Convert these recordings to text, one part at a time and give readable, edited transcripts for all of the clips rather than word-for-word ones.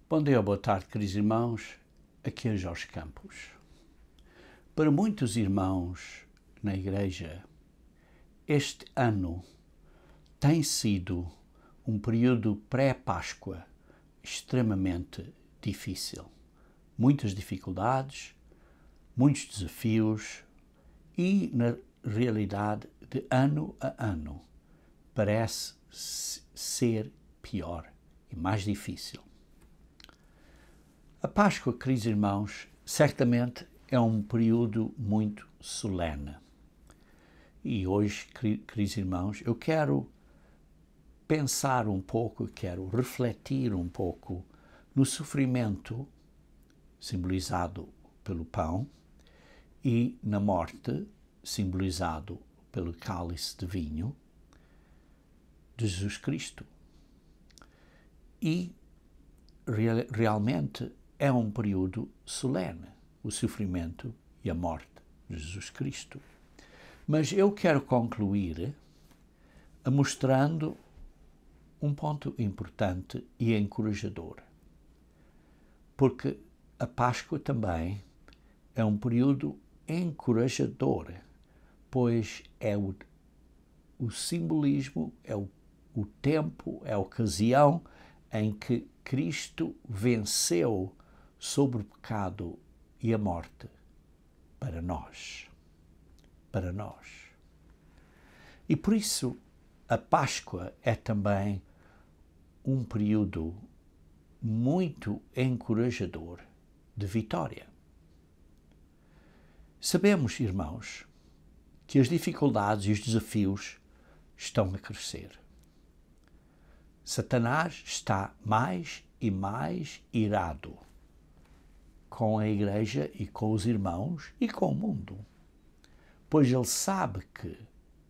Bom dia, boa tarde, queridos irmãos. Aqui é Jorge Campos. Para muitos irmãos na Igreja, este ano tem sido um período pré-Páscoa extremamente difícil. Muitas dificuldades, muitos desafios e, na realidade, de ano a ano, parece ser pior e mais difícil. A Páscoa, queridos irmãos, certamente é um período muito solene. E hoje, queridos irmãos, eu quero pensar um pouco, quero refletir um pouco no sofrimento simbolizado pelo pão e na morte simbolizado pelo cálice de vinho de Jesus Cristo. E realmente é um período solene, o sofrimento e a morte de Jesus Cristo. Mas eu quero concluir mostrando um ponto importante e encorajador, porque a Páscoa também é um período encorajador, pois é o simbolismo, é o tempo, é a ocasião em que Cristo venceu sobre o pecado e a morte para nós. Para nós. E por isso a Páscoa é também um período muito encorajador de vitória. Sabemos, irmãos, que as dificuldades e os desafios estão a crescer. Satanás está mais e mais irado com a Igreja e com os irmãos e com o mundo, pois ele sabe que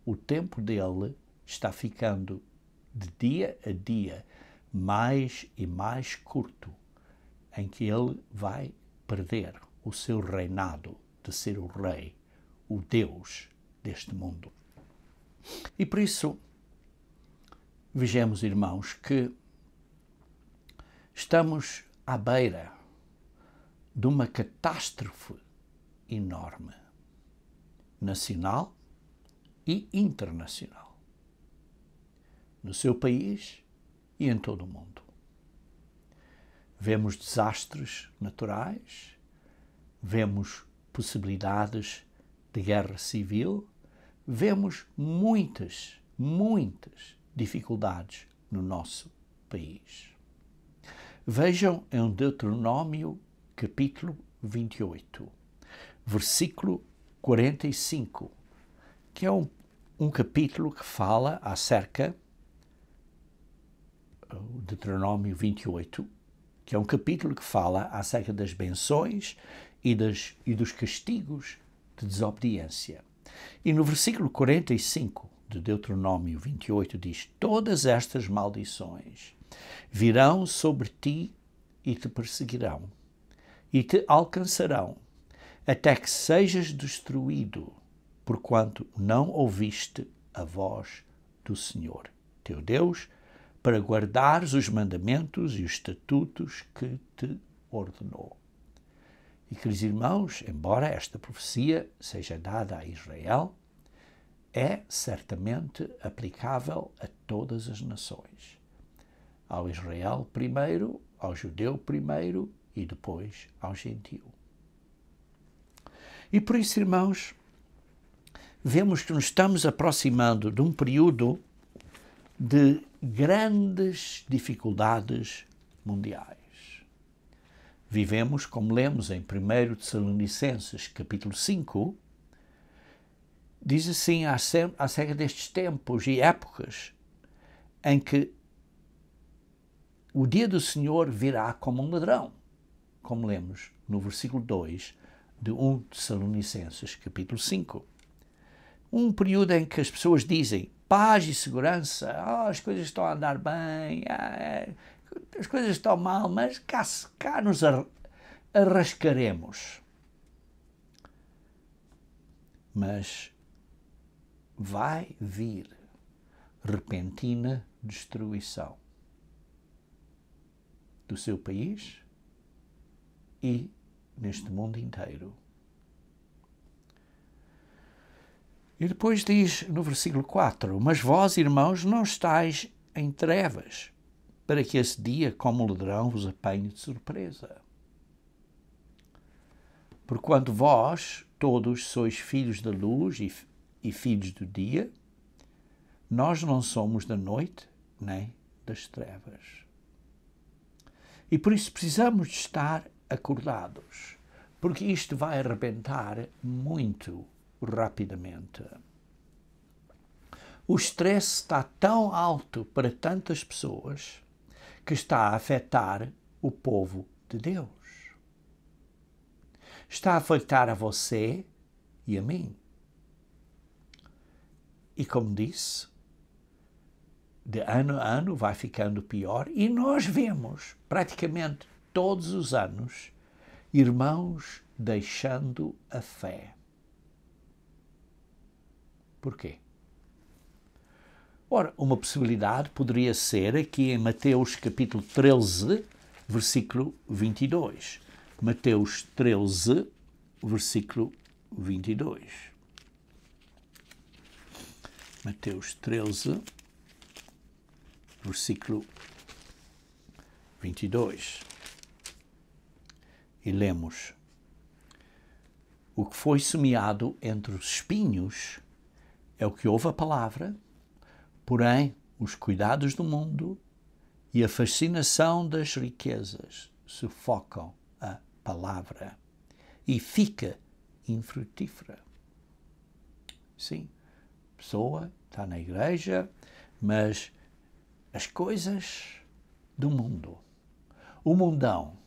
o tempo dele está ficando de dia a dia mais e mais curto, em que ele vai perder o seu reinado de ser o rei, o Deus deste mundo. E por isso, vejamos, irmãos, que estamos à beira de uma catástrofe enorme, nacional e internacional, no seu país e em todo o mundo. Vemos desastres naturais, vemos possibilidades de guerra civil, vemos muitas dificuldades no nosso país. Vejam em Deuteronômio capítulo 28, versículo 45, que é um capítulo que fala acerca, Deuteronômio 28, que é um capítulo que fala acerca das benções e dos castigos de desobediência. E no versículo 45 de Deuteronômio 28 diz: todas estas maldições virão sobre ti e te perseguirão e te alcançarão, até que sejas destruído, porquanto não ouviste a voz do Senhor, teu Deus, para guardares os mandamentos e os estatutos que te ordenou. E, queridos irmãos, embora esta profecia seja dada a Israel, é certamente aplicável a todas as nações. Ao Israel primeiro, ao judeu primeiro e depois ao gentio. E por isso, irmãos, vemos que nos estamos aproximando de um período de grandes dificuldades mundiais. Vivemos, como lemos em 1 Tessalonicenses, capítulo 5, diz assim acerca destes tempos e épocas em que o dia do Senhor virá como um ladrão, como lemos no versículo 2 de 1 Tessalonicenses, capítulo 5. Um período em que as pessoas dizem paz e segurança, as coisas estão a andar bem, as coisas estão mal, mas cá nos arrascaremos. Mas vai vir repentina destruição. do seu país e neste mundo inteiro. E depois diz no versículo 4, mas vós, irmãos, não estáis em trevas, para que esse dia, como ladrão, vos apanhe de surpresa. Porquanto vós, todos, sois filhos da luz e filhos do dia, nós não somos da noite nem das trevas. E por isso precisamos de estar acordados, porque isto vai arrebentar muito rapidamente. O estresse está tão alto para tantas pessoas que está a afetar o povo de Deus. Está a afetar a você e a mim. E como disse, de ano a ano vai ficando pior e nós vemos praticamente todos os anos irmãos deixando a fé. Porquê? Ora, uma possibilidade poderia ser aqui em Mateus capítulo 13, versículo 22. Mateus 13, versículo 22. Mateus 13, versículo 22. E lemos: o que foi semeado entre os espinhos é o que ouve a palavra, porém os cuidados do mundo e a fascinação das riquezas sufocam a palavra e fica infrutífera. Sim, a pessoa está na igreja, mas as coisas do mundo, o mundão,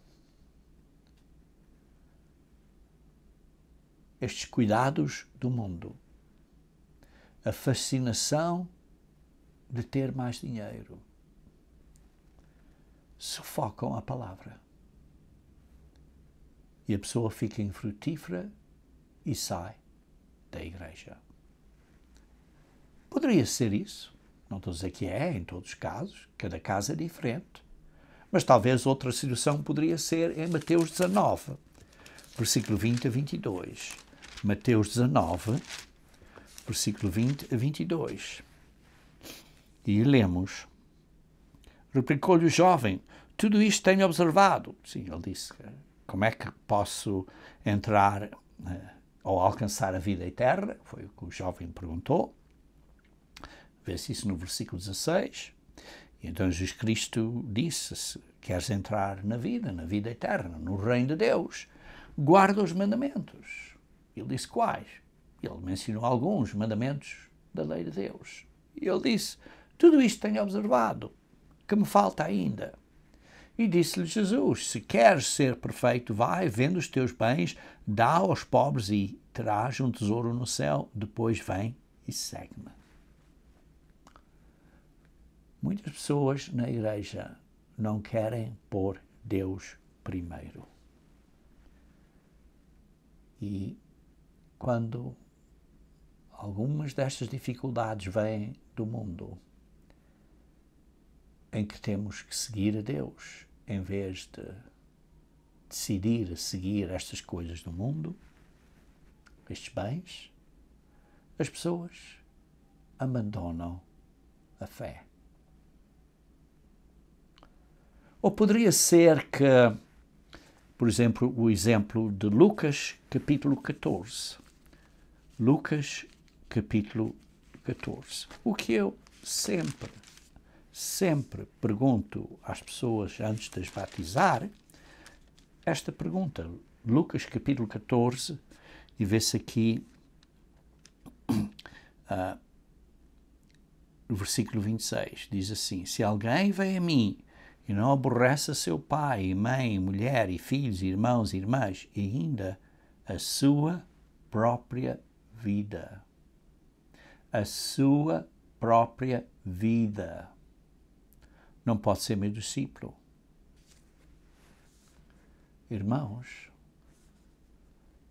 estes cuidados do mundo, a fascinação de ter mais dinheiro, sufocam a palavra. E a pessoa fica infrutífera e sai da igreja. Poderia ser isso. Não estou a dizer que é, em todos os casos. Cada caso é diferente. Mas talvez outra situação poderia ser em Mateus 19, versículo 20 a 22. Mateus 19, versículo 20 a 22. E lemos: replicou-lhe o jovem, tudo isto tenho observado. Sim, ele disse, como é que posso entrar ou alcançar a vida eterna? Foi o que o jovem perguntou. Vê-se isso no versículo 16. E então Jesus Cristo disse, se queres entrar na vida eterna, no reino de Deus, guarda os mandamentos. Ele disse quais? Ele mencionou alguns mandamentos da lei de Deus. E ele disse, tudo isto tenho observado, que me falta ainda. E disse-lhe Jesus, se queres ser perfeito, vai, vende os teus bens, dá aos pobres e terás um tesouro no céu, depois vem e segue-me. Muitas pessoas na igreja não querem pôr Deus primeiro. E quando algumas destas dificuldades vêm do mundo, em que temos que seguir a Deus, em vez de decidir seguir estas coisas do mundo, estes bens, as pessoas abandonam a fé. Ou poderia ser que, por exemplo, o exemplo de Lucas, capítulo 14. Lucas, capítulo 14. O que eu sempre pergunto às pessoas antes de as batizar, esta pergunta. Lucas, capítulo 14, e vê-se aqui no versículo 26. Diz assim, se alguém vem a mim e não aborrece seu pai, mãe, mulher, e filhos, irmãos e irmãs, e ainda a sua própria vida. A sua própria vida. Não pode ser meu discípulo. Irmãos,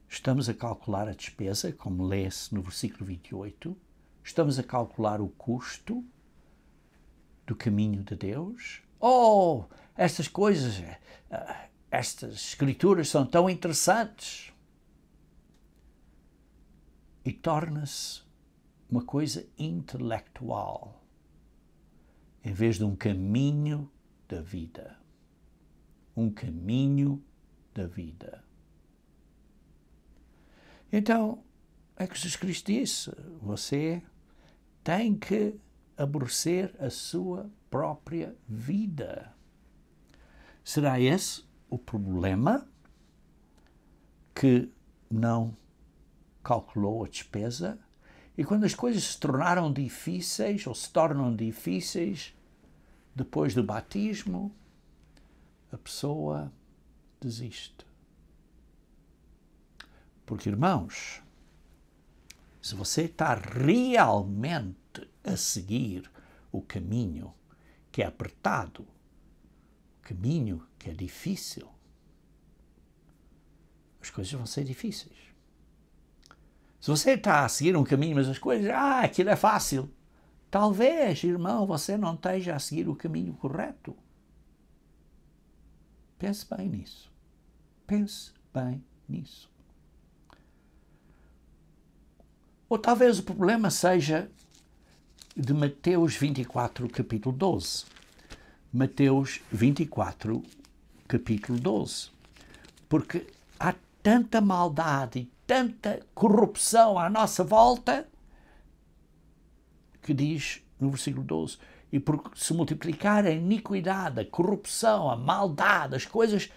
estamos a calcular a despesa, como lê-se no versículo 28, estamos a calcular o custo do caminho de Deus, Oh, estas coisas, estas escrituras são tão interessantes. E torna-se uma coisa intelectual, em vez de um caminho da vida. Um caminho da vida. Então, é que Jesus Cristo disse, você tem que aborrecer a sua própria vida. Será esse o problema? Que não calculou a despesa? E quando as coisas se tornaram difíceis, ou se tornam difíceis, depois do batismo, a pessoa desiste. Porque, irmãos, se você está realmente a seguir o caminho que é apertado, o caminho que é difícil, as coisas vão ser difíceis. Se você está a seguir um caminho, mas as coisas, aquilo é fácil, talvez, irmão, você não esteja a seguir o caminho correto. Pense bem nisso. Pense bem nisso. Ou talvez o problema seja de Mateus 24, capítulo 12. Mateus 24, capítulo 12. Porque há tanta maldade e tanta corrupção à nossa volta que diz no versículo 12, e por se multiplicar a iniquidade, a corrupção, a maldade, as coisas,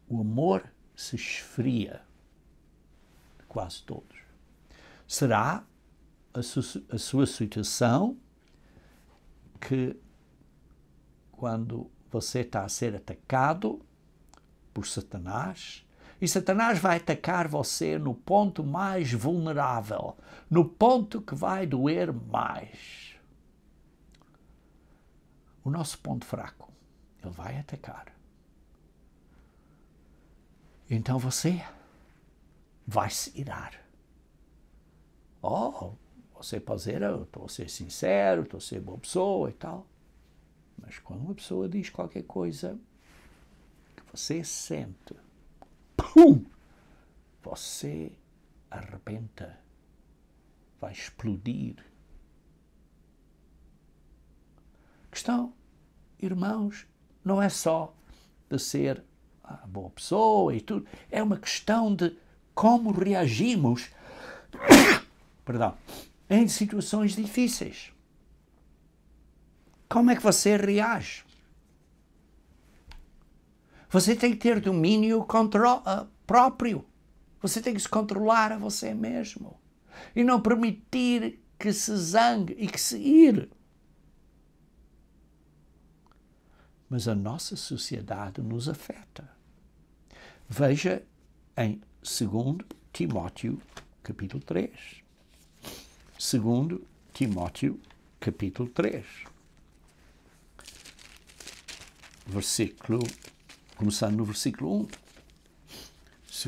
o amor se esfria de quase todos. Será a sua situação que quando você está a ser atacado por Satanás, e Satanás vai atacar você no ponto mais vulnerável, no ponto que vai doer mais. O nosso ponto fraco, ele vai atacar. Então você vai se irar. Você pode dizer, eu estou a ser sincero, estou a ser boa pessoa e tal. Mas quando uma pessoa diz qualquer coisa que você sente, pum, você arrebenta, vai explodir. A questão, irmãos, não é só de ser boa pessoa e tudo, é uma questão de como reagimos em situações difíceis. Como é que você reage? Você tem que ter domínio próprio. Você tem que se controlar a você mesmo. E não permitir que se zangue e que se ire. Mas a nossa sociedade nos afeta. Veja em 2 Timóteo, capítulo 3. 2 Timóteo, capítulo 3. Começando no versículo 1.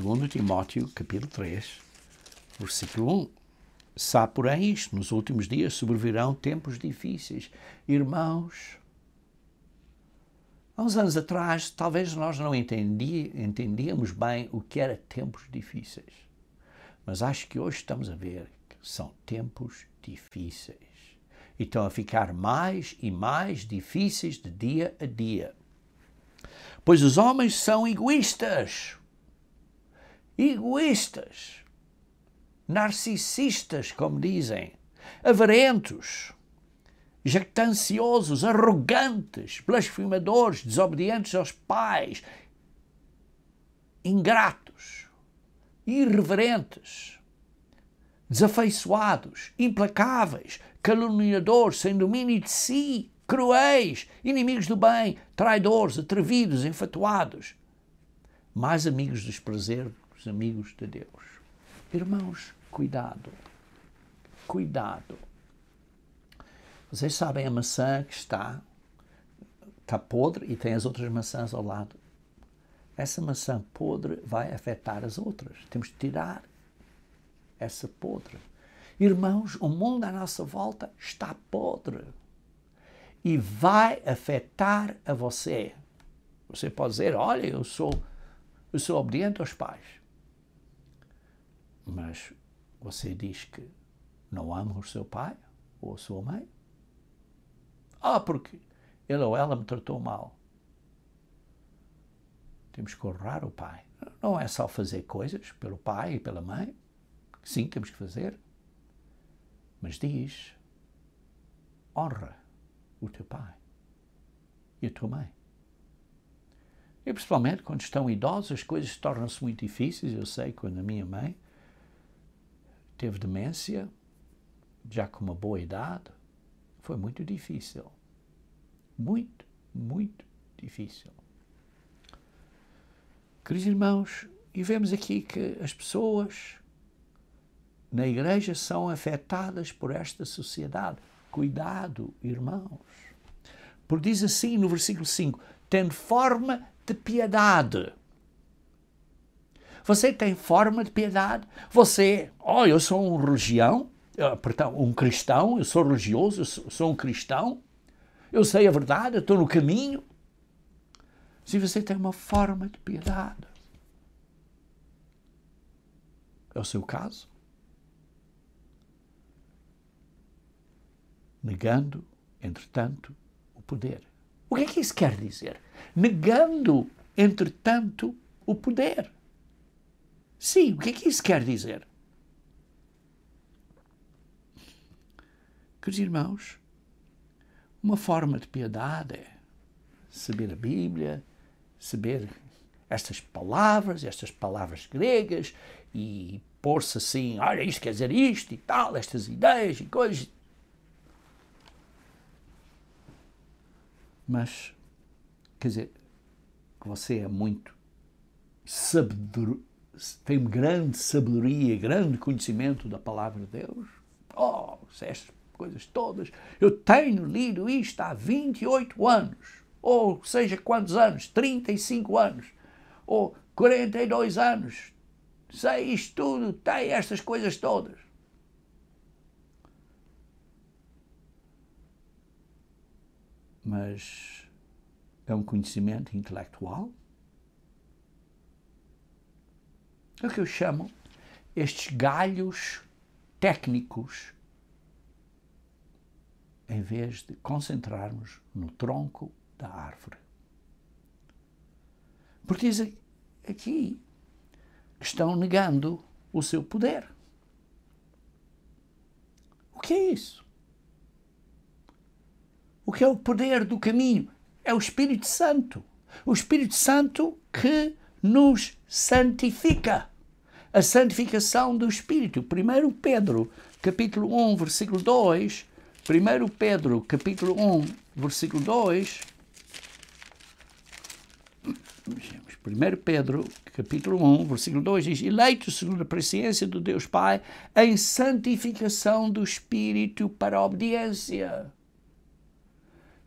2 Timóteo, capítulo 3, versículo 1. Sabe, porém, isto, nos últimos dias sobrevirão tempos difíceis. Irmãos, há uns anos atrás, talvez nós não entendíamos bem o que era tempos difíceis. Mas acho que hoje estamos a ver que são tempos difíceis. E estão a ficar mais e mais difíceis de dia a dia. Pois os homens são egoístas, narcisistas, como dizem, avarentos, jactanciosos, arrogantes, blasfemadores, desobedientes aos pais, ingratos, irreverentes, desafeiçoados, implacáveis, caluniadores, sem domínio de si, cruéis, inimigos do bem, traidores, atrevidos, enfatuados, mais amigos dos prazeres que os amigos de Deus. Irmãos, cuidado. Vocês sabem a maçã que está podre e tem as outras maçãs ao lado. Essa maçã podre vai afetar as outras. Temos de tirar essa podre. Irmãos, o mundo à nossa volta está podre. e vai afetar a você. Você pode dizer, olha, eu sou obediente aos pais. Mas você diz que não ama o seu pai ou a sua mãe? Porque ele ou ela me tratou mal. Temos que honrar o pai. Não é só fazer coisas pelo pai e pela mãe. Sim, temos que fazer. Mas diz, honra o teu pai e a tua mãe. E principalmente quando estão idosos, as coisas tornam-se muito difíceis. Eu sei, quando a minha mãe teve demência, já com uma boa idade, foi muito difícil. Muito, muito difícil. Queridos irmãos, e vemos aqui que as pessoas na igreja são afetadas por esta sociedade. Cuidado, irmãos. Porque diz assim no versículo 5, tendo forma de piedade. Você tem forma de piedade? Você, eu sou um cristão, eu sou religioso, eu sou um cristão, eu sei a verdade, eu estou no caminho. Se você tem uma forma de piedade, é o seu caso? Negando, entretanto, o poder. O que é que isso quer dizer? Negando, entretanto, o poder. Sim, o que é que isso quer dizer? Queridos irmãos, uma forma de piedade é saber a Bíblia, saber estas palavras gregas e pôr-se assim, olha, isto quer dizer isto e tal, estas ideias e coisas. Mas, quer dizer, que você é muito tem grande sabedoria, grande conhecimento da palavra de Deus. Estas coisas todas. Eu tenho lido isto há 28 anos. Ou seja, quantos anos? 35 anos. Ou 42 anos. Sei isto tudo, tem estas coisas todas. Mas é um conhecimento intelectual? É o que eu chamo estes galhos técnicos, em vez de concentrarmos no tronco da árvore. Porque diz aqui que estão negando o seu poder. O que é isso? O que é o poder do caminho? É o Espírito Santo. O Espírito Santo que nos santifica. A santificação do Espírito. 1 Pedro, capítulo 1, versículo 2. 1 Pedro, capítulo 1, versículo 2. 1 Pedro, capítulo 1, versículo 2 diz: eleitos segundo a presciência do Deus Pai, em santificação do Espírito para a obediência.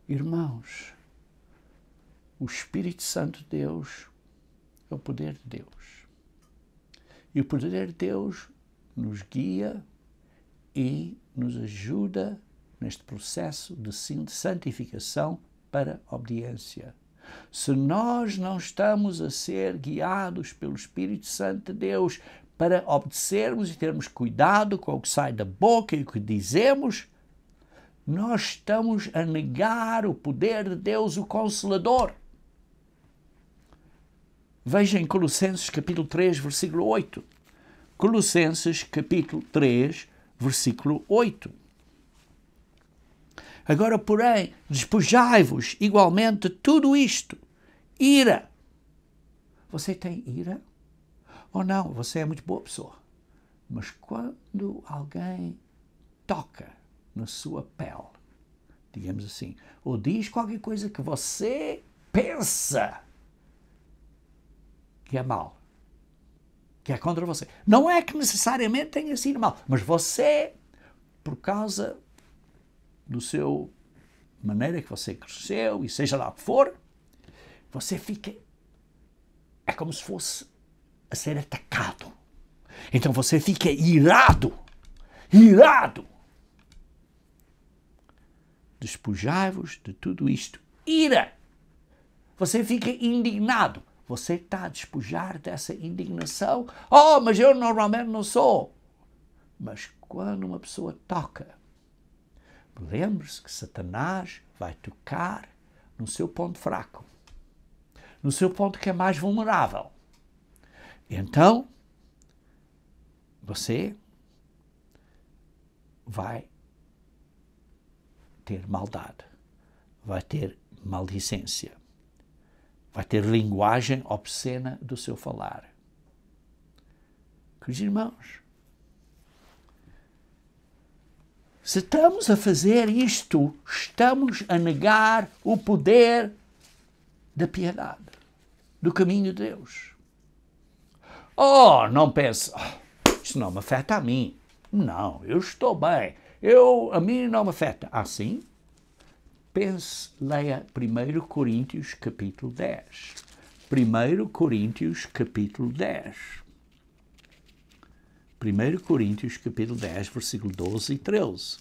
Irmãos, o Espírito Santo de Deus é o poder de Deus. E o poder de Deus nos guia e nos ajuda neste processo de santificação para a obediência. Se nós não estamos a ser guiados pelo Espírito Santo de Deus para obedecermos e termos cuidado com o que sai da boca e o que dizemos, nós estamos a negar o poder de Deus, o Consolador. Veja em Colossenses capítulo 3, versículo 8. Colossenses capítulo 3, versículo 8. Agora, porém, despojai-vos igualmente de tudo isto. Ira. Você tem ira? Ou não? Você é muito boa pessoa. Mas quando alguém toca na sua pele, digamos assim, ou diz qualquer coisa que você pensa que é mal, que é contra você. Não é que necessariamente tenha sido mal, mas você, por causa do seu maneira que você cresceu e seja lá o que for, você fica, é como se fosse a ser atacado. Então você fica irado. despojai-vos de tudo isto. Ira! Você fica indignado. Você está a despojar dessa indignação? Oh, mas eu normalmente não sou. Mas quando uma pessoa toca, lembre-se que Satanás vai tocar no seu ponto fraco, no seu ponto que é mais vulnerável. Então, você vai ter maldade, vai ter maldicência, vai ter linguagem obscena do seu falar. Queridos irmãos, se estamos a fazer isto, estamos a negar o poder da piedade, do caminho de Deus. Oh, não pense, isso não me afeta a mim. Não, eu estou bem. A mim não me afeta. Assim? Pense, leia 1 Coríntios capítulo 10. 1 Coríntios capítulo 10. 1 Coríntios capítulo 10, versículo 12 e 13.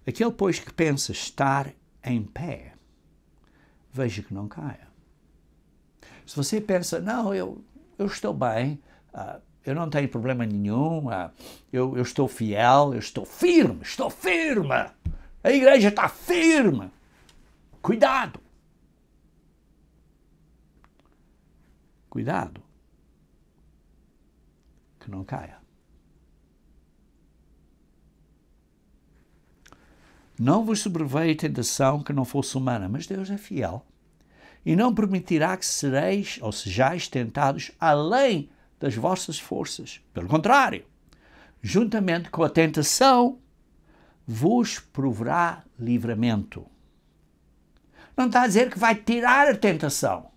Aquele, pois, que pensa estar em pé, veja que não caia. Se você pensa, não, eu estou bem, eu não tenho problema nenhum, eu estou fiel, eu estou firme, a igreja está firme. Cuidado. Cuidado. Que não caia. Não vos sobreveio tentação que não fosse humana, mas Deus é fiel e não permitirá que sejais tentados além das vossas forças. Pelo contrário, juntamente com a tentação, vos proverá livramento. Não está a dizer que vai tirar a tentação,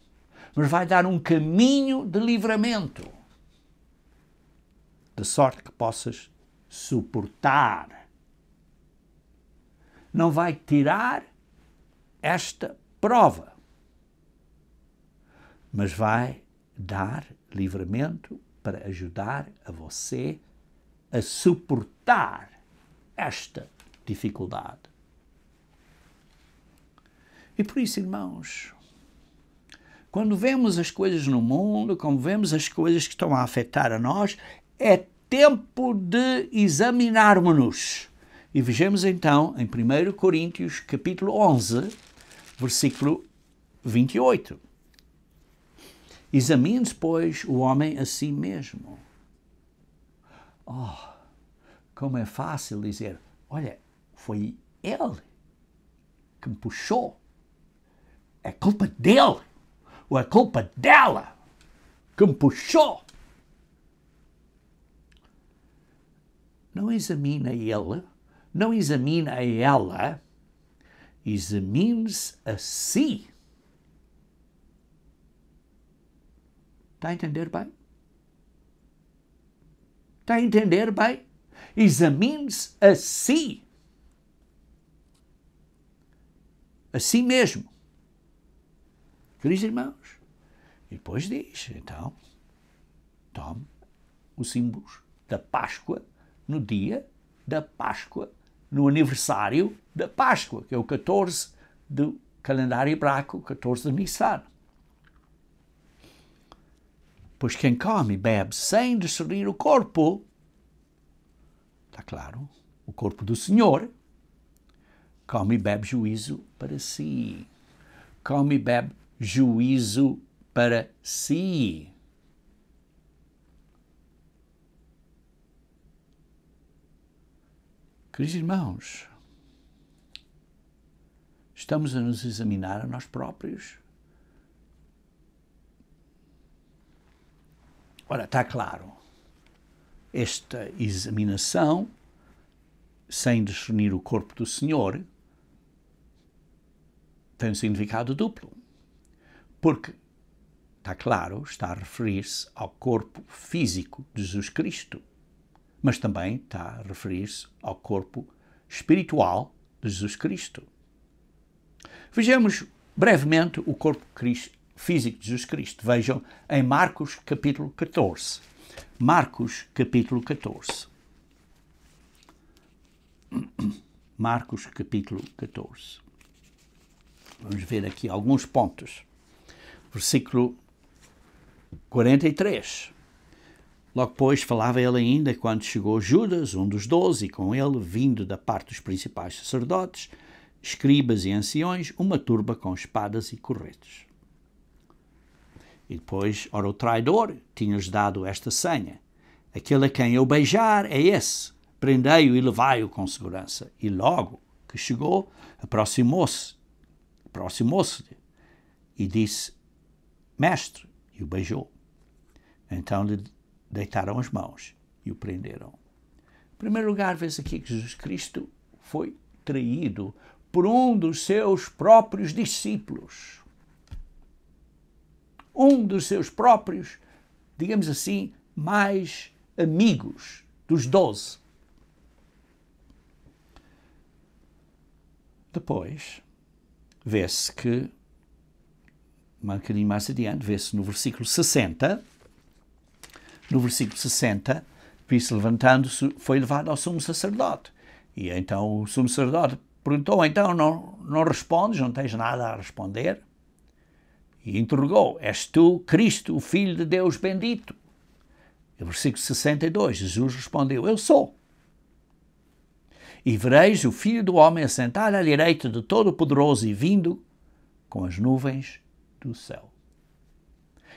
mas vai dar um caminho de livramento, de sorte que possas suportar. Não vai tirar esta prova, mas vai dar livramento para ajudar a você a suportar esta dificuldade. E por isso, irmãos, quando vemos as coisas no mundo, quando vemos as coisas que estão a afetar a nós, é tempo de examinarmos-nos. E vejamos então em 1 Coríntios capítulo 11, versículo 28. Examine-se, pois, o homem a si mesmo. Oh, como é fácil dizer, olha, foi ele que me puxou. É culpa dele, ou é culpa dela que me puxou. Não examina ele, não examina a ela, examine-se a si. Está a entender bem? Está a entender bem? Examine-se a si. A si mesmo. Queridos irmãos. E depois diz, então, tome os símbolos da Páscoa no dia da Páscoa, no aniversário da Páscoa, que é o 14 do calendário hebraico, 14 de Nissan. Pois quem come e bebe sem discernir o corpo, está claro, o corpo do Senhor, come e bebe juízo para si. Come e bebe juízo para si. Queridos irmãos, estamos a nos examinar a nós próprios. Ora, está claro, esta examinação, sem discernir o corpo do Senhor, tem um significado duplo. Porque, está claro, está a referir-se ao corpo físico de Jesus Cristo, mas também está a referir-se ao corpo espiritual de Jesus Cristo. Vejamos brevemente o corpo físico de Jesus Cristo. Vejam em Marcos capítulo 14. Marcos capítulo 14. Marcos capítulo 14. Vamos ver aqui alguns pontos. Versículo 43. Logo depois falava ele ainda quando chegou Judas, um dos 12, e com ele, vindo da parte dos principais sacerdotes, escribas e anciões, uma turba com espadas e corretes. E depois, ora, o traidor tinha-lhes dado esta senha: aquele a quem eu beijar é esse, prendei-o e levai-o com segurança. E logo que chegou, aproximou-se e disse: Mestre, e o beijou. Então lhe deitaram as mãos e o prenderam. Em primeiro lugar, vê-se aqui que Jesus Cristo foi traído por um dos seus próprios discípulos. Um dos seus próprios, digamos assim, mais amigos dos 12. Depois, vê-se que, um bocadinho mais adiante, vê-se no versículo 60, por isso, levantando-se, foi levado ao sumo sacerdote. E então o sumo sacerdote perguntou: então não respondes, não tens nada a responder? E interrogou: és tu Cristo, o Filho de Deus bendito? E versículo 62, Jesus respondeu: eu sou. E vereis o Filho do Homem assentado à direita de Todo-Poderoso e vindo com as nuvens do céu.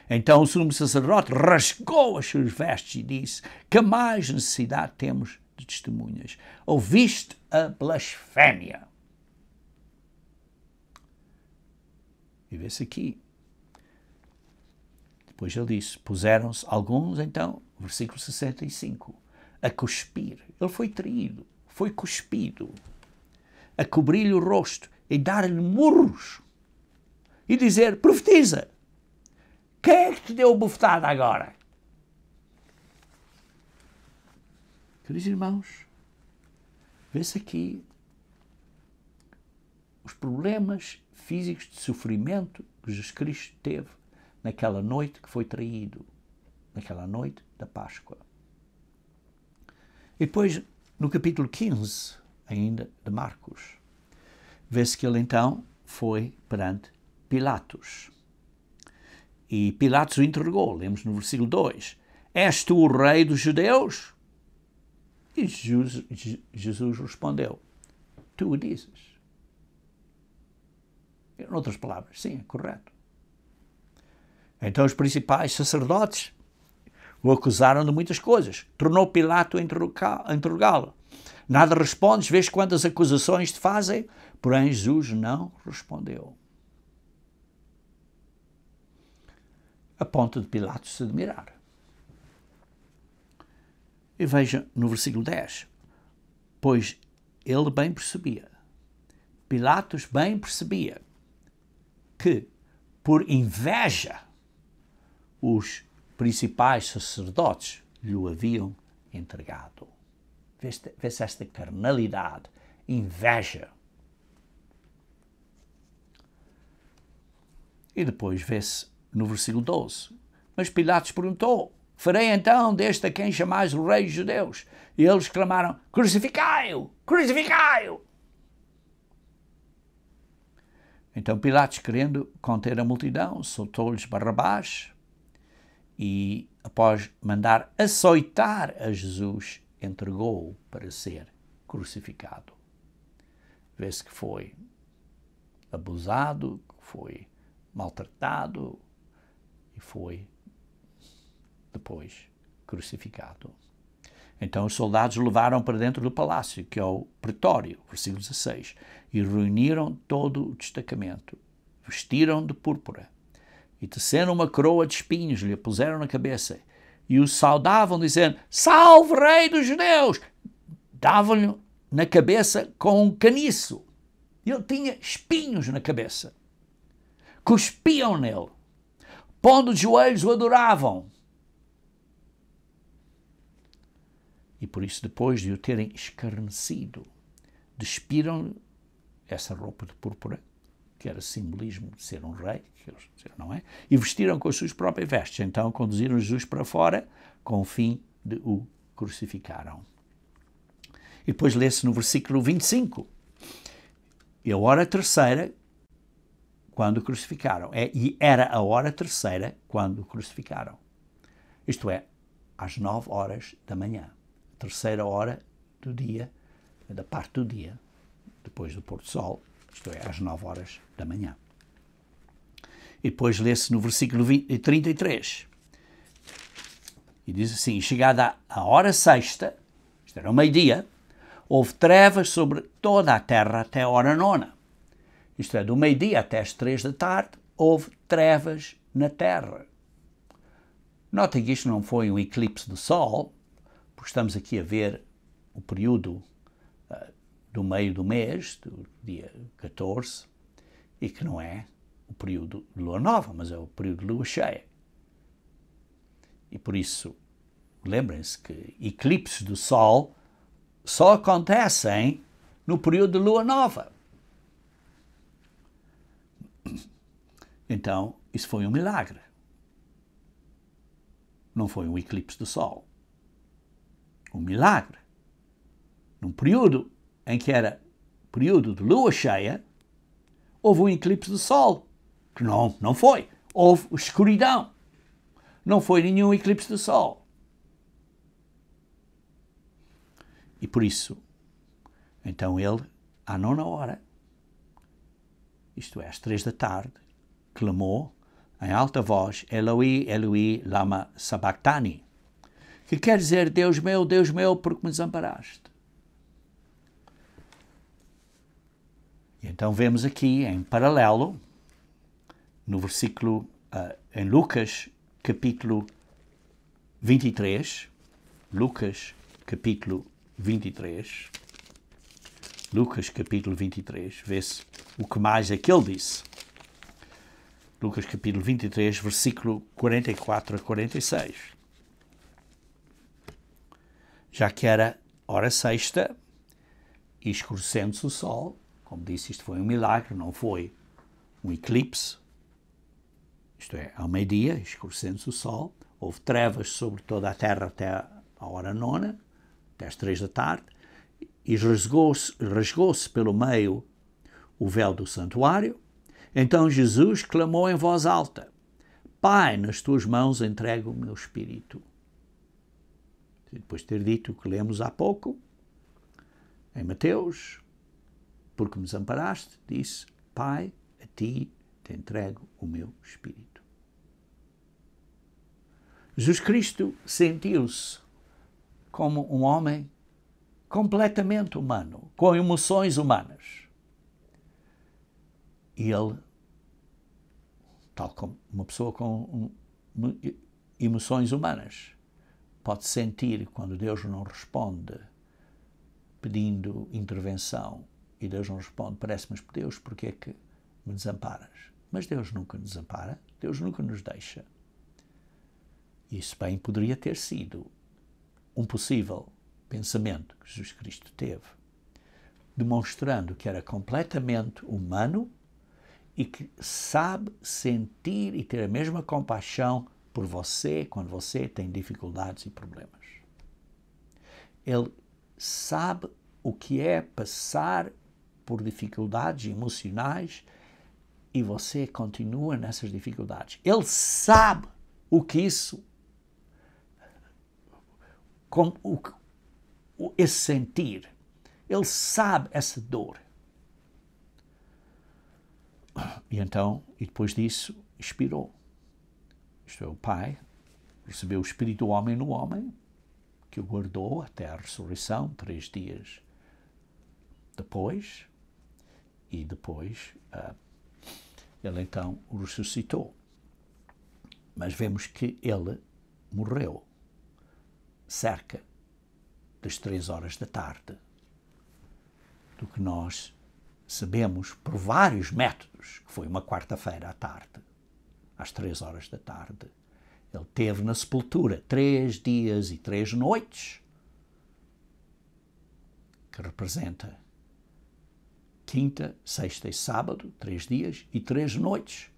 Então o sumo sacerdote rasgou as suas vestes e disse: que mais necessidade temos de testemunhas? Ouviste a blasfémia. E vê-se aqui. Depois ele disse: puseram-se alguns, então, versículo 65, a cuspir. Ele foi traído, foi cuspido, a cobrir-lhe o rosto e dar-lhe murros e dizer: profetiza. Quem é que te deu bofetada agora? Queridos irmãos, vê-se aqui os problemas físicos de sofrimento que Jesus Cristo teve naquela noite que foi traído, naquela noite da Páscoa. E depois, no capítulo 15, ainda de Marcos, vê-se que ele então foi perante Pilatos. E Pilatos o interrogou, lemos no versículo 2, és tu o rei dos judeus? E Jesus respondeu: tu o dizes. Em outras palavras, sim, é correto. Então os principais sacerdotes o acusaram de muitas coisas. Tornou Pilato a interrogá-lo. Nada respondes, vês quantas acusações te fazem? Porém Jesus não respondeu. A ponto de Pilatos se admirar. E veja no versículo 10, pois ele bem percebia, Pilatos bem percebia, que por inveja os principais sacerdotes lhe o haviam entregado. Vê-se esta carnalidade, inveja. E depois vê-se no versículo 12. Mas Pilatos perguntou: farei então deste a quem chamais o rei dos judeus? E eles clamaram: crucificai-o! Crucificai-o! Então Pilatos, querendo conter a multidão, soltou-lhes Barrabás e, após mandar açoitar a Jesus, entregou-o para ser crucificado. Vê-se que foi abusado, que foi maltratado e foi depois crucificado. Então os soldados o levaram para dentro do palácio, que é o pretório, versículo 16, e reuniram todo o destacamento, vestiram de púrpura e teceram uma coroa de espinhos, lhe puseram na cabeça e o saudavam dizendo: salve rei dos judeus! Davam-lhe na cabeça com um caniço. Ele tinha espinhos na cabeça. Cuspiam nele. Pondo de joelhos o adoravam. E por isso, depois de o terem escarnecido, despiram-lhe essa roupa de púrpura, que era simbolismo de ser um rei, não é? E vestiram com as suas próprias vestes. Então conduziram Jesus para fora, com o fim de o crucificaram. E depois lê-se no versículo 25. E a hora terceira, quando o crucificaram. E era a hora terceira quando o crucificaram. Isto é, às 9 horas da manhã. A terceira hora do dia, da parte do dia, depois do pôr do sol, isto é, às 9 horas da manhã. E depois lê-se no versículo 33. E diz assim: chegada a hora sexta, isto era o meio-dia, houve trevas sobre toda a terra até a hora nona. Isto é, do meio-dia até as 3 da tarde, houve trevas na terra. Notem que isto não foi um eclipse do sol, porque estamos aqui a ver o período do meio do mês, do dia 14, e que não é o período de lua nova, mas é o período de lua cheia. E por isso, lembrem-se que eclipses do sol só acontecem no período de lua nova. Então, isso foi um milagre. Não foi um eclipse do sol. Um milagre. Num período em que era período de lua cheia, houve um eclipse do sol. Que não foi. Houve escuridão. Não foi nenhum eclipse do sol. E por isso, então ele, à 9ª hora, isto é, às 3 da tarde, clamou em alta voz: Eloi, Eloi, lama sabachthani, que quer dizer: Deus meu, por que me desamparaste? E então vemos aqui, em paralelo, no versículo, em Lucas, capítulo 23, Lucas, capítulo 23, vê-se o que mais é que ele disse. Lucas capítulo 23, versículo 44 a 46. Já que era hora sexta, e escurecendo-se o sol, como disse, isto foi um milagre, não foi um eclipse, isto é, ao meio-dia, escurecendo-se o sol, houve trevas sobre toda a terra até a hora nona, até às 3 da tarde, e rasgou-se pelo meio o véu do santuário. Então Jesus clamou em voz alta: Pai, nas tuas mãos entrego o meu espírito. Depois de ter dito o que lemos há pouco, em Mateus, porque me desamparaste, disse: Pai, a ti te entrego o meu espírito. Jesus Cristo sentiu-se como um homem completamente humano, com emoções humanas. E ele, tal como uma pessoa com emoções humanas, pode sentir quando Deus não responde, pedindo intervenção, e Deus não responde: parece-me, Deus, porque é que me desamparas? Mas Deus nunca nos desampara, Deus nunca nos deixa. Isso bem poderia ter sido um possível pensamento que Jesus Cristo teve, demonstrando que era completamente humano e que sabe sentir e ter a mesma compaixão por você quando você tem dificuldades e problemas. Ele sabe o que é passar por dificuldades emocionais e você continua nessas dificuldades. Ele sabe o que isso, esse sentir. Ele sabe essa dor. E então, e depois disso, expirou. Isto é, o Pai recebeu o espírito do homem no homem, que o guardou até a ressurreição, 3 dias depois, e depois ele então o ressuscitou. Mas vemos que ele morreu cerca das 3 horas da tarde, do que nós sabemos por vários métodos, que foi uma quarta-feira à tarde, às 3 horas da tarde. Ele teve na sepultura 3 dias e 3 noites, que representa quinta, sexta e sábado, 3 dias e 3 noites.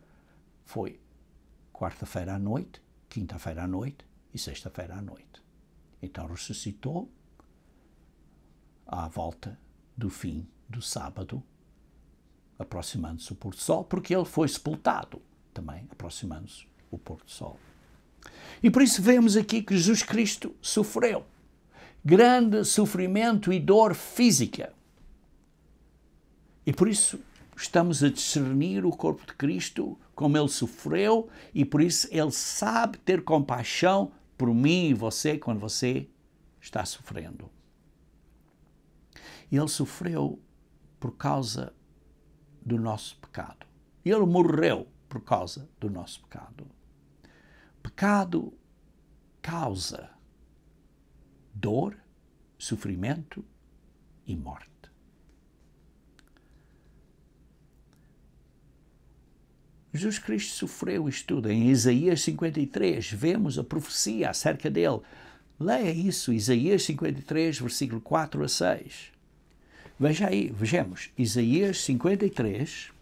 Foi quarta-feira à noite, quinta-feira à noite e sexta-feira à noite. Então ressuscitou à volta do fim do sábado, aproximando-se o pôr-do-sol, porque ele foi sepultado, também aproximando-se o pôr-do-sol. E por isso vemos aqui que Jesus Cristo sofreu grande sofrimento e dor física. E por isso estamos a discernir o corpo de Cristo, como ele sofreu, e por isso ele sabe ter compaixão por mim e você quando você está sofrendo. Ele sofreu por causa do nosso pecado. Ele morreu por causa do nosso pecado. Pecado causa dor, sofrimento e morte. Jesus Cristo sofreu isto tudo. Em Isaías 53, vemos a profecia acerca dele. Leia isso, Isaías 53, versículo 4 a 6. Veja aí, vejamos, Isaías 53,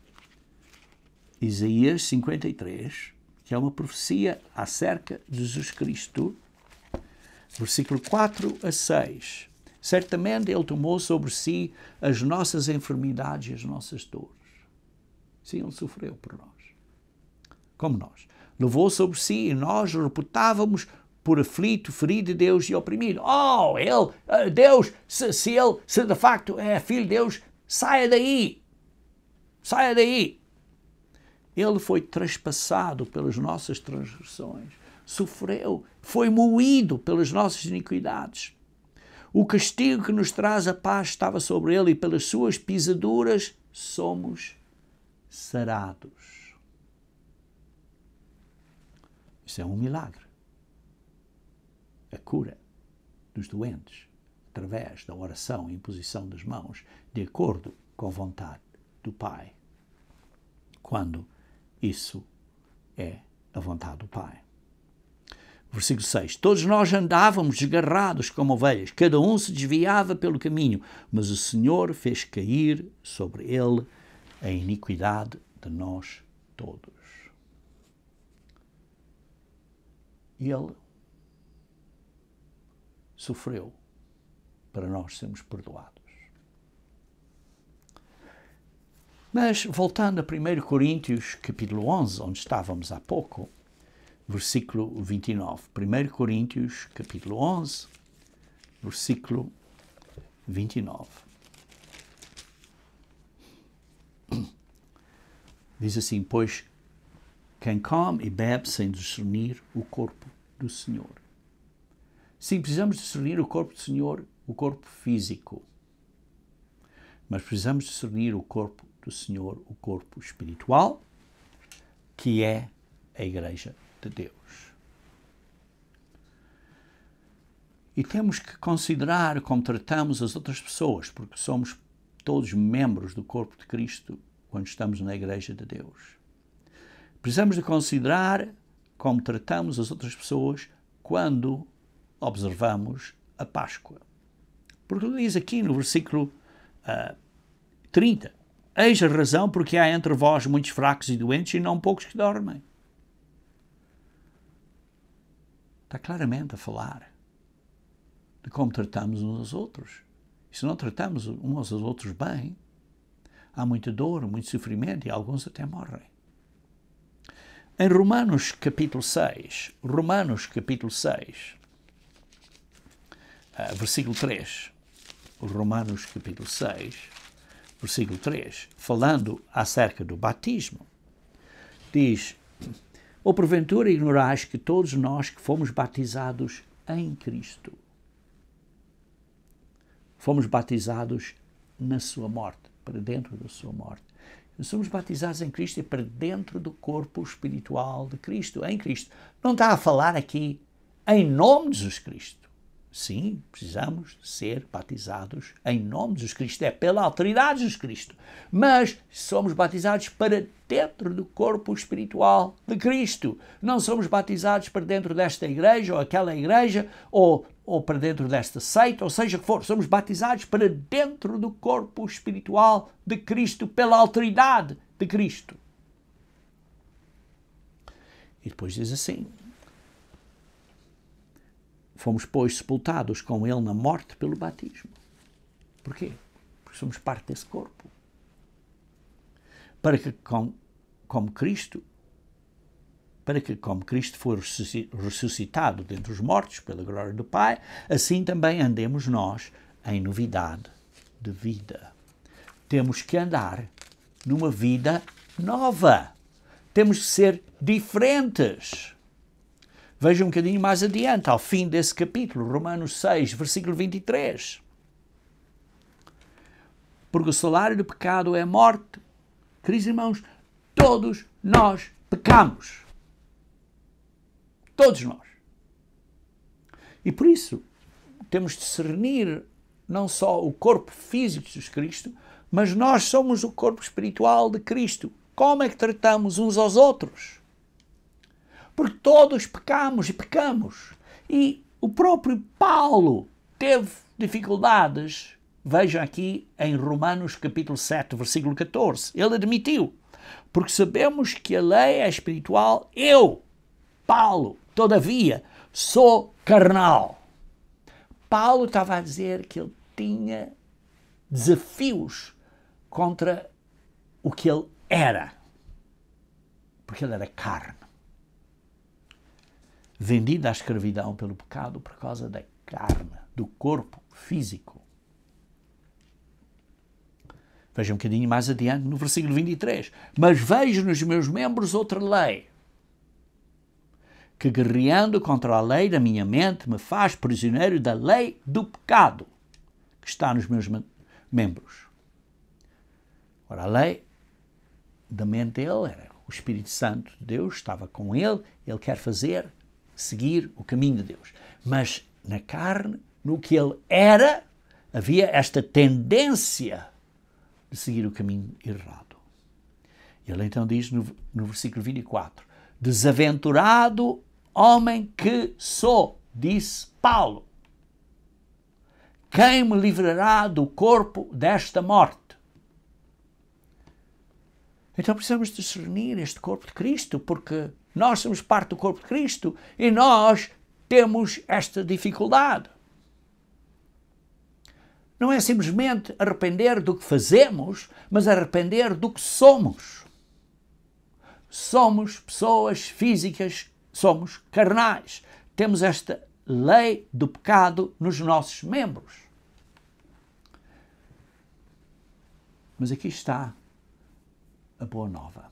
que é uma profecia acerca de Jesus Cristo, versículo 4 a 6. Certamente ele tomou sobre si as nossas enfermidades e as nossas dores. Sim, ele sofreu por nós, como nós. Levou sobre si e nós reputávamos por aflito, ferido de Deus e oprimido. Oh, Deus, se de facto é filho de Deus, saia daí. Saia daí. Ele foi traspassado pelas nossas transgressões, sofreu, foi moído pelas nossas iniquidades. O castigo que nos traz a paz estava sobre ele e pelas suas pisaduras somos sarados. Isso é um milagre. A cura dos doentes através da oração e imposição das mãos, de acordo com a vontade do Pai, quando isso é a vontade do Pai. Versículo 6. Todos nós andávamos desgarrados como ovelhas, cada um se desviava pelo caminho, mas o Senhor fez cair sobre ele a iniquidade de nós todos. E ele sofreu para nós sermos perdoados. Mas, voltando a 1 Coríntios, capítulo 11, onde estávamos há pouco, versículo 29. 1 Coríntios, capítulo 11, versículo 29. Diz assim, pois quem come e bebe sem discernir o corpo do Senhor. Sim, precisamos discernir o corpo do Senhor, o corpo físico. Mas precisamos discernir o corpo do Senhor, o corpo espiritual, que é a Igreja de Deus. E temos que considerar como tratamos as outras pessoas, porque somos todos membros do corpo de Cristo quando estamos na Igreja de Deus. Precisamos de considerar como tratamos as outras pessoas quando observamos a Páscoa. Porque ele diz aqui no versículo 30, eis a razão porque há entre vós muitos fracos e doentes e não poucos que dormem. Está claramente a falar de como tratamos uns aos outros. E se não tratamos uns aos outros bem, há muita dor, muito sofrimento e alguns até morrem. Em Romanos capítulo 6, versículo 3, Romanos capítulo 6, versículo 3, falando acerca do batismo, diz, ou porventura ignorais que todos nós que fomos batizados em Cristo, fomos batizados na sua morte, para dentro da sua morte. Nós somos batizados em Cristo e para dentro do corpo espiritual de Cristo, em Cristo. Não está a falar aqui em nome de Jesus Cristo. Sim, precisamos ser batizados em nome de Jesus Cristo, é pela autoridade de Jesus Cristo. Mas somos batizados para dentro do corpo espiritual de Cristo. Não somos batizados para dentro desta igreja ou aquela igreja ou para dentro desta seita, ou seja que for. Somos batizados para dentro do corpo espiritual de Cristo, pela autoridade de Cristo. E depois diz assim, fomos, pois, sepultados com ele na morte pelo batismo. Porquê? Porque somos parte desse corpo. Para que, como Cristo foi ressuscitado dentre os mortos pela glória do Pai, assim também andemos nós em novidade de vida. Temos que andar numa vida nova. Temos que ser diferentes. Veja um bocadinho mais adiante, ao fim desse capítulo, Romanos 6, versículo 23. Porque o salário do pecado é a morte. Queridos irmãos, todos nós pecamos. Todos nós. E por isso, temos de discernir não só o corpo físico de Jesus Cristo, mas nós somos o corpo espiritual de Cristo. Como é que tratamos uns aos outros? Porque todos pecamos e pecamos. E o próprio Paulo teve dificuldades. Vejam aqui em Romanos capítulo 7, versículo 14. Ele admitiu. Porque sabemos que a lei é espiritual. Eu, Paulo, todavia, sou carnal. Paulo estava a dizer que ele tinha desafios contra o que ele era. Porque ele era carne. Vendido à escravidão pelo pecado por causa da carne, do corpo físico. Vejam um bocadinho mais adiante no versículo 23. Mas vejo nos meus membros outra lei, que guerreando contra a lei da minha mente me faz prisioneiro da lei do pecado que está nos meus membros. Ora, a lei da mente dele era o Espírito Santo de Deus, estava com ele quer seguir o caminho de Deus. Mas na carne, no que ele era, havia esta tendência de seguir o caminho errado. Ele então diz no versículo 24, desaventurado homem que sou, disse Paulo, quem me livrará do corpo desta morte? Então precisamos discernir este corpo de Cristo, porque nós somos parte do corpo de Cristo e nós temos esta dificuldade. Não é simplesmente arrepender do que fazemos, mas arrepender do que somos. Somos pessoas físicas, somos carnais. Temos esta lei do pecado nos nossos membros. Mas aqui está a boa nova.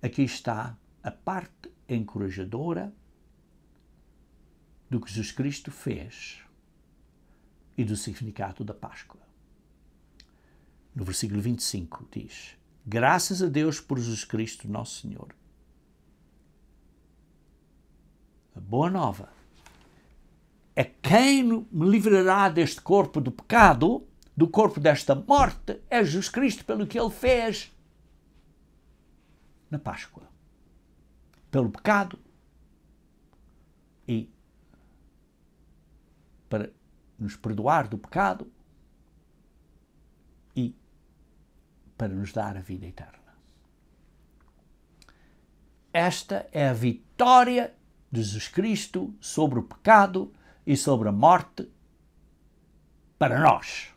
Aqui está a parte encorajadora do que Jesus Cristo fez e do significado da Páscoa. No versículo 25 diz, graças a Deus por Jesus Cristo, nosso Senhor. A boa nova é quem me livrará deste corpo do pecado, do corpo desta morte, é Jesus Cristo pelo que Ele fez na Páscoa. Pelo pecado e para nos perdoar do pecado e para nos dar a vida eterna. Esta é a vitória de Jesus Cristo sobre o pecado e sobre a morte para nós.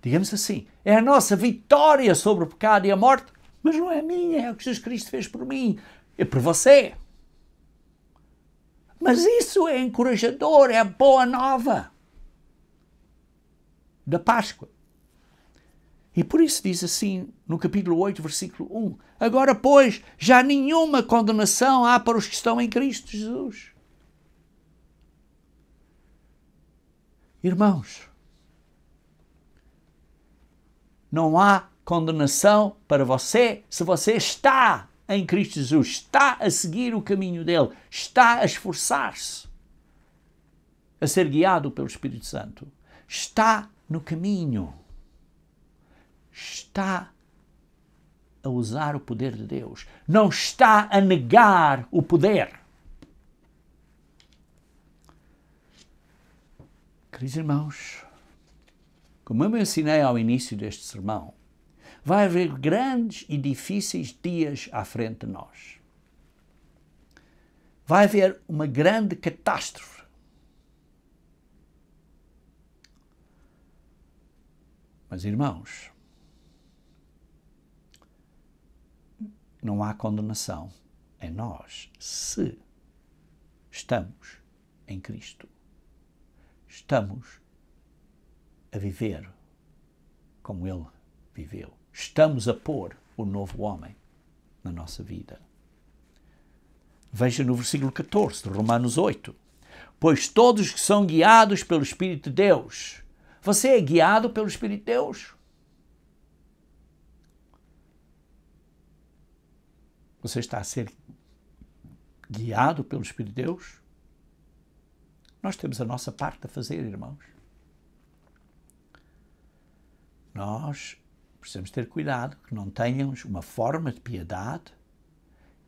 Digamos assim, é a nossa vitória sobre o pecado e a morte, mas não é minha, é o que Jesus Cristo fez por mim e por você. Mas isso é encorajador, é a boa nova da Páscoa. E por isso diz assim, no capítulo 8, versículo 1, agora, pois, já nenhuma condenação há para os que estão em Cristo Jesus. Irmãos, não há condenação para você se você está em Cristo Jesus, está a seguir o caminho dele, está a esforçar-se a ser guiado pelo Espírito Santo, está no caminho, está a usar o poder de Deus, não está a negar o poder. Queridos irmãos, como eu me ensinei ao início deste sermão, vai haver grandes e difíceis dias à frente de nós. Vai haver uma grande catástrofe. Mas, irmãos, não há condenação em nós se estamos em Cristo. Estamos a viver como Ele viveu. Estamos a pôr o novo homem na nossa vida. Veja no versículo 14 de Romanos 8. Pois todos que são guiados pelo Espírito de Deus. Você é guiado pelo Espírito de Deus? Você está a ser guiado pelo Espírito de Deus? Nós temos a nossa parte a fazer, irmãos. Nós precisamos ter cuidado que não tenhamos uma forma de piedade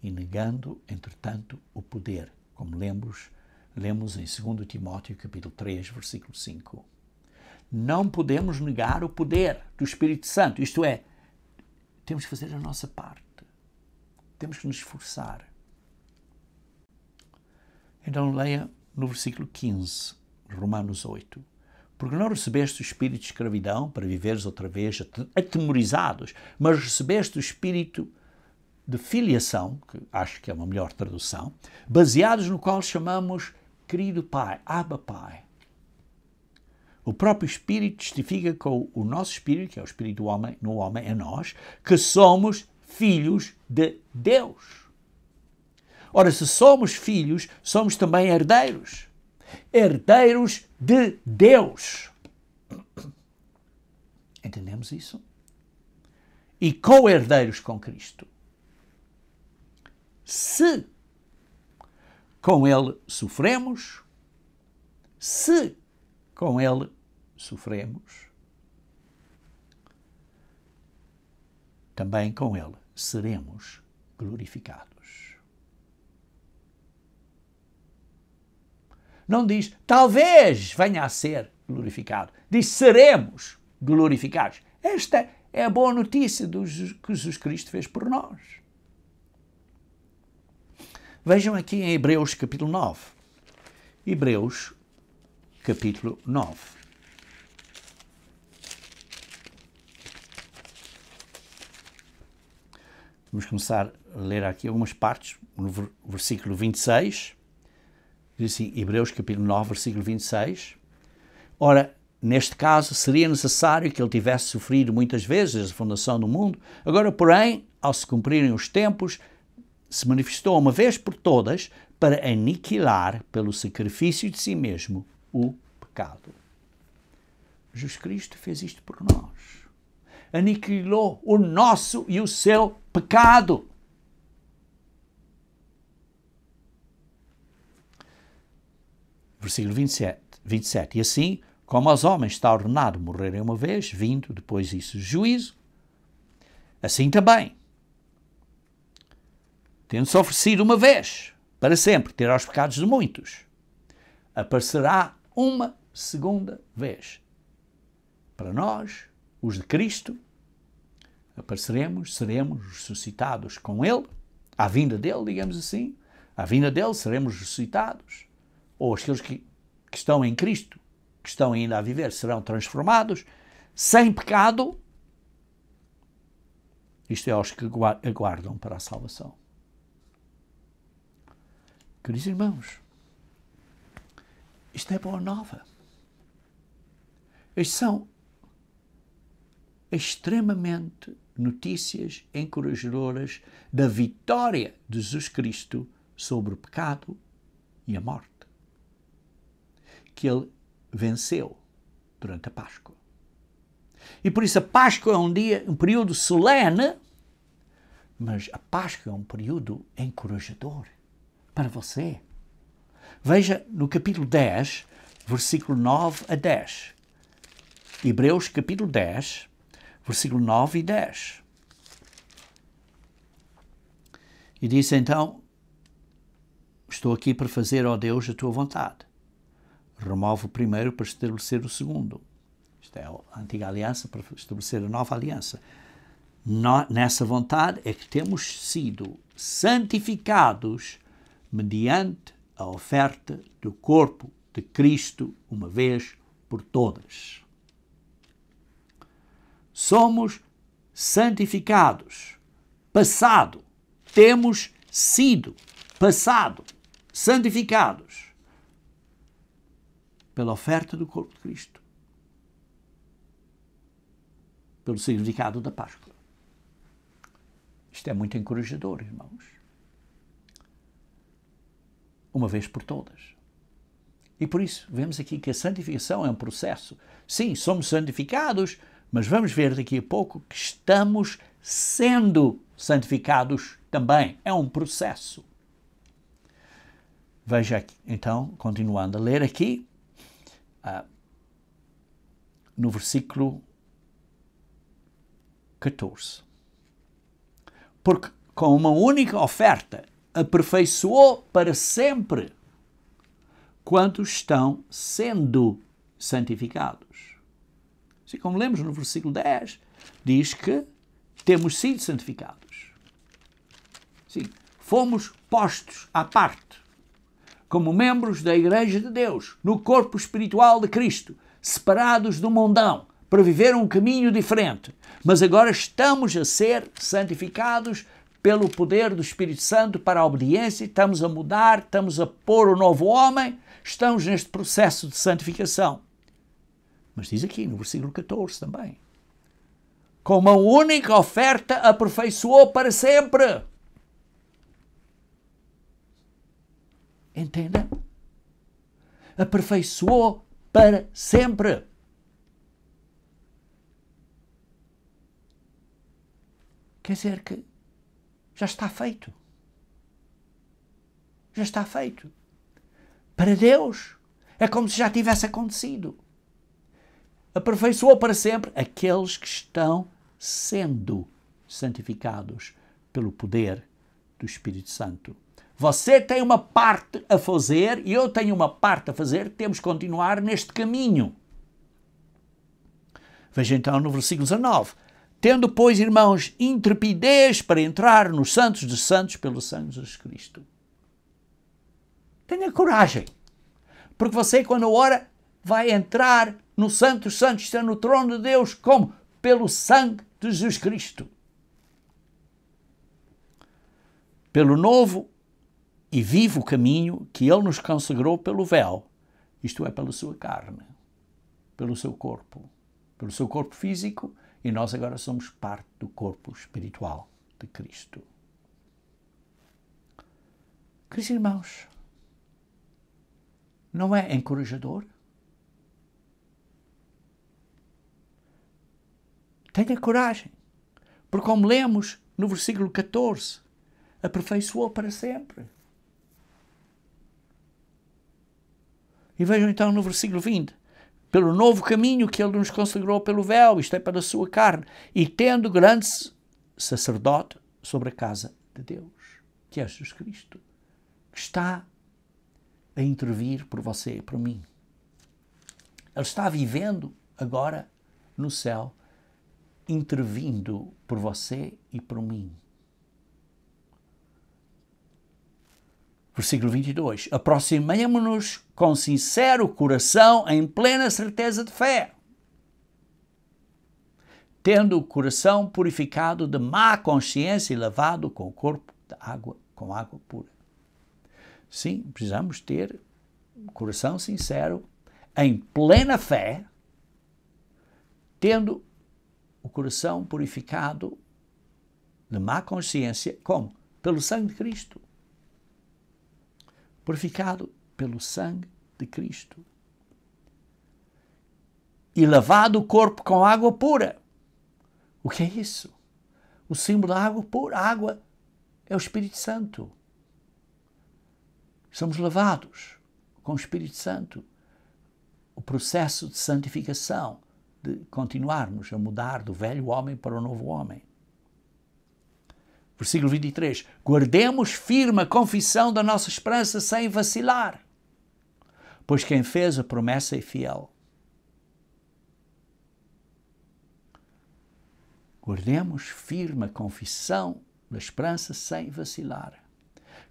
e negando, entretanto, o poder, como lemos em 2 Timóteo, capítulo 3, versículo 5. Não podemos negar o poder do Espírito Santo, isto é, temos que fazer a nossa parte. Temos que nos esforçar. Então leia no versículo 15, Romanos 8. Porque não recebeste o espírito de escravidão para viveres outra vez atemorizados, mas recebeste o espírito de filiação, que acho que é uma melhor tradução, baseados no qual chamamos querido Pai, Abba Pai. O próprio Espírito testifica com o nosso Espírito, que é o Espírito do homem, no homem, é nós, que somos filhos de Deus. Ora, se somos filhos, somos também herdeiros. Herdeiros de Deus. Entendemos isso? E co-herdeiros com Cristo. Se com Ele sofremos, também com Ele seremos glorificados. Não diz, talvez venha a ser glorificado. Diz, seremos glorificados. Esta é a boa notícia que Jesus Cristo fez por nós. Vejam aqui em Hebreus capítulo 9. Hebreus capítulo 9. Vamos começar a ler aqui algumas partes, no versículo 26. Diz assim, Hebreus capítulo 9, versículo 26. Ora, neste caso, seria necessário que ele tivesse sofrido muitas vezes a fundação do mundo. Agora, porém, ao se cumprirem os tempos, se manifestou uma vez por todas para aniquilar pelo sacrifício de si mesmo o pecado. Jesus Cristo fez isto por nós. Aniquilou o nosso e o seu pecado. Versículo 27. E assim, como aos homens está ordenado morrerem uma vez, vindo depois isso juízo, assim também, tendo-se oferecido uma vez, para sempre, tirar os pecados de muitos, aparecerá uma segunda vez. Para nós, os de Cristo, apareceremos, seremos ressuscitados com Ele, à vinda dEle, digamos assim, à vinda dEle seremos ressuscitados, ou aqueles que estão em Cristo, que estão ainda a viver, serão transformados, sem pecado, isto é, aos que aguardam para a salvação. Queridos irmãos, isto é boa nova. Estas são extremamente notícias encorajadoras da vitória de Jesus Cristo sobre o pecado e a morte, que Ele venceu durante a Páscoa. E por isso a Páscoa é um período solene, mas a Páscoa é um período encorajador para você. Veja no capítulo 10, versículo 9 a 10. Hebreus capítulo 10, versículo 9 e 10. E diz então, estou aqui para fazer, ó Deus, a tua vontade. Remove o primeiro para estabelecer o segundo. Isto é a antiga aliança para estabelecer a nova aliança. Nessa vontade é que temos sido santificados mediante a oferta do corpo de Cristo uma vez por todas. somos santificados. Passado. Temos sido. Passado. Santificados. Pela oferta do corpo de Cristo. Pelo significado da Páscoa. Isto é muito encorajador, irmãos. Uma vez por todas. E por isso, vemos aqui que a santificação é um processo. Sim, somos santificados, mas vamos ver daqui a pouco que estamos sendo santificados também. É um processo. Veja aqui, então, continuando a ler aqui, no versículo 14. Porque com uma única oferta aperfeiçoou para sempre quantos estão sendo santificados. Assim como lemos no versículo 10, diz que temos sido santificados. Sim, fomos postos à parte como membros da Igreja de Deus, no corpo espiritual de Cristo, separados do mundão, para viver um caminho diferente. Mas agora estamos a ser santificados pelo poder do Espírito Santo para a obediência, estamos a mudar, estamos a pôr o novo homem, estamos neste processo de santificação. Mas diz aqui no versículo 14 também. Com uma única oferta aperfeiçoou para sempre. Entenda? Aperfeiçoou para sempre. Quer dizer que já está feito. Já está feito. Para Deus, é como se já tivesse acontecido. Aperfeiçoou para sempre aqueles que estão sendo santificados pelo poder do Espírito Santo. Você tem uma parte a fazer e eu tenho uma parte a fazer. Temos que continuar neste caminho. Veja então no versículo 19. Tendo, pois, irmãos, intrepidez para entrar nos santos dos santos pelo sangue de Jesus Cristo. Tenha coragem. Porque você, quando ora, vai entrar no santo dos santos, está no trono de Deus, como? Pelo sangue de Jesus Cristo. Pelo novo e vivo caminho que Ele nos consagrou pelo véu, isto é, pela sua carne, pelo seu corpo físico, e nós agora somos parte do corpo espiritual de Cristo. Queridos irmãos, não é encorajador? Tenha coragem, porque como lemos no versículo 14, aperfeiçoou para sempre. E vejam então no versículo 20, pelo novo caminho que Ele nos consagrou pelo véu, isto é, pela sua carne, e tendo grande sacerdote sobre a casa de Deus, que é Jesus Cristo, que está a intervir por você e por mim. Ele está vivendo agora no céu, intervindo por você e por mim. Versículo 22. Aproximemo-nos com sincero coração, em plena certeza de fé, tendo o coração purificado de má consciência e lavado com o corpo de água, com água pura. Sim, precisamos ter um coração sincero, em plena fé, tendo o coração purificado de má consciência, como? Pelo sangue de Cristo. Purificado pelo sangue de Cristo. E lavado o corpo com água pura. O que é isso? O símbolo da água pura. A água é o Espírito Santo. Somos lavados com o Espírito Santo. O processo de santificação, de continuarmos a mudar do velho homem para o novo homem. Versículo 23. Guardemos firme a confissão da nossa esperança sem vacilar, pois quem fez a promessa é fiel. Guardemos firme a confissão da esperança sem vacilar.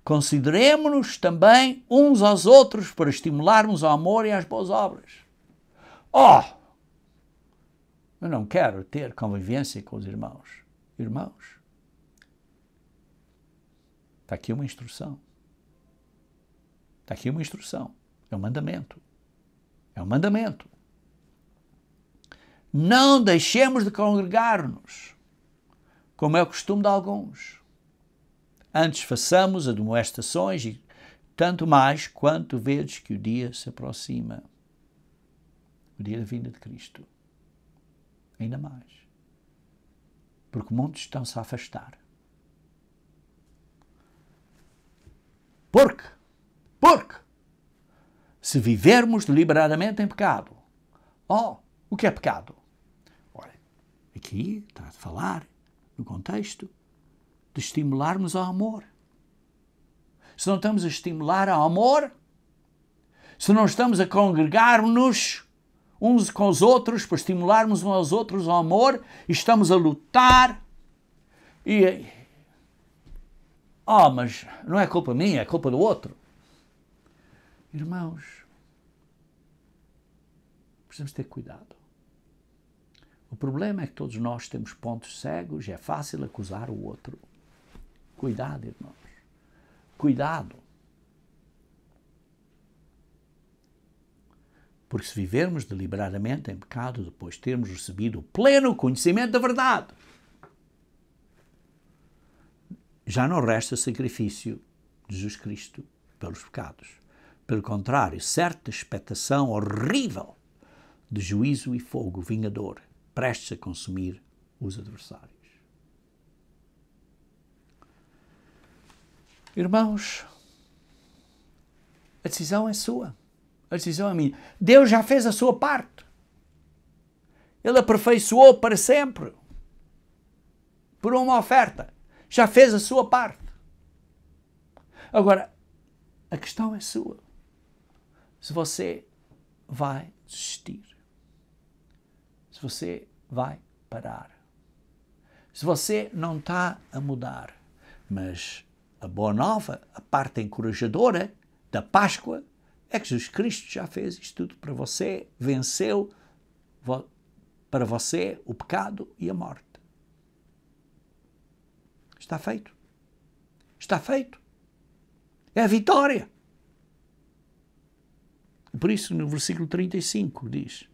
Consideremo-nos também uns aos outros para estimularmos ao amor e às boas obras. Eu não quero ter convivência com os irmãos. Irmãos, está aqui uma instrução. Está aqui uma instrução. É um mandamento. É um mandamento. Não deixemos de congregar-nos, como é o costume de alguns. Antes façamos admoestações, e tanto mais quanto vedes que o dia se aproxima. O dia da vinda de Cristo. Ainda mais. Porque muitos estão-se a afastar. Porque, se vivermos deliberadamente em pecado, o que é pecado? Olha, aqui está a falar, no contexto, de estimularmos ao amor. Se não estamos a estimular ao amor, se não estamos a congregar-nos uns com os outros para estimularmos uns aos outros ao amor, e estamos a lutar, mas não é culpa minha, é culpa do outro. Irmãos, precisamos ter cuidado. O problema é que todos nós temos pontos cegos e é fácil acusar o outro. Cuidado, irmãos. Cuidado. Porque se vivermos deliberadamente em pecado, depois de termos recebido o pleno conhecimento da verdade, já não resta sacrifício de Jesus Cristo pelos pecados. Pelo contrário, certa expectação horrível de juízo e fogo vingador, prestes a consumir os adversários. Irmãos, a decisão é sua. A decisão é minha. Deus já fez a sua parte. Ele aperfeiçoou para sempre. Por uma oferta. Já fez a sua parte. Agora, a questão é sua. Se você vai desistir. Se você vai parar. Se você não está a mudar. Mas a boa nova, a parte encorajadora da Páscoa, é que Jesus Cristo já fez isto tudo para você, venceu para você o pecado e a morte. Está feito. Está feito. É a vitória. Por isso, no versículo 35 diz: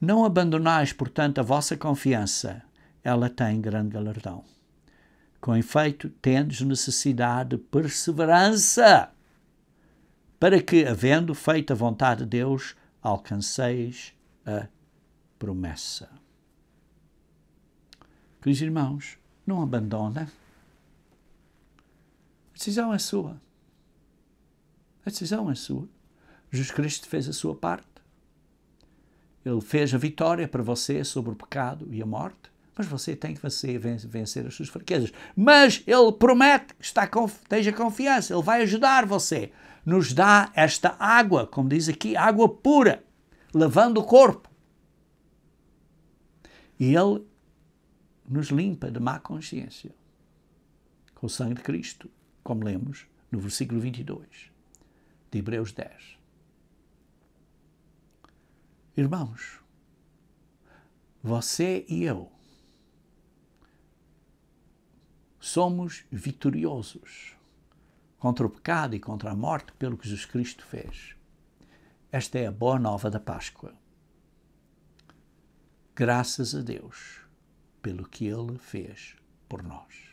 não abandonais, portanto, a vossa confiança, ela tem grande galardão. Com efeito, tendes necessidade de perseverança, para que, havendo feito a vontade de Deus, alcanceis a promessa. Queridos irmãos, não abandona. A decisão é sua. A decisão é sua. Jesus Cristo fez a sua parte. Ele fez a vitória para você sobre o pecado e a morte, mas você tem que vencer as suas fraquezas. Mas Ele promete, esteja confiança, Ele vai ajudar você. Nos dá esta água, como diz aqui, água pura, lavando o corpo. E Ele nos limpa de má consciência com o sangue de Cristo, como lemos no versículo 22 de Hebreus 10. Irmãos, você e eu somos vitoriosos contra o pecado e contra a morte pelo que Jesus Cristo fez. Esta é a boa nova da Páscoa. Graças a Deus pelo que Ele fez por nós.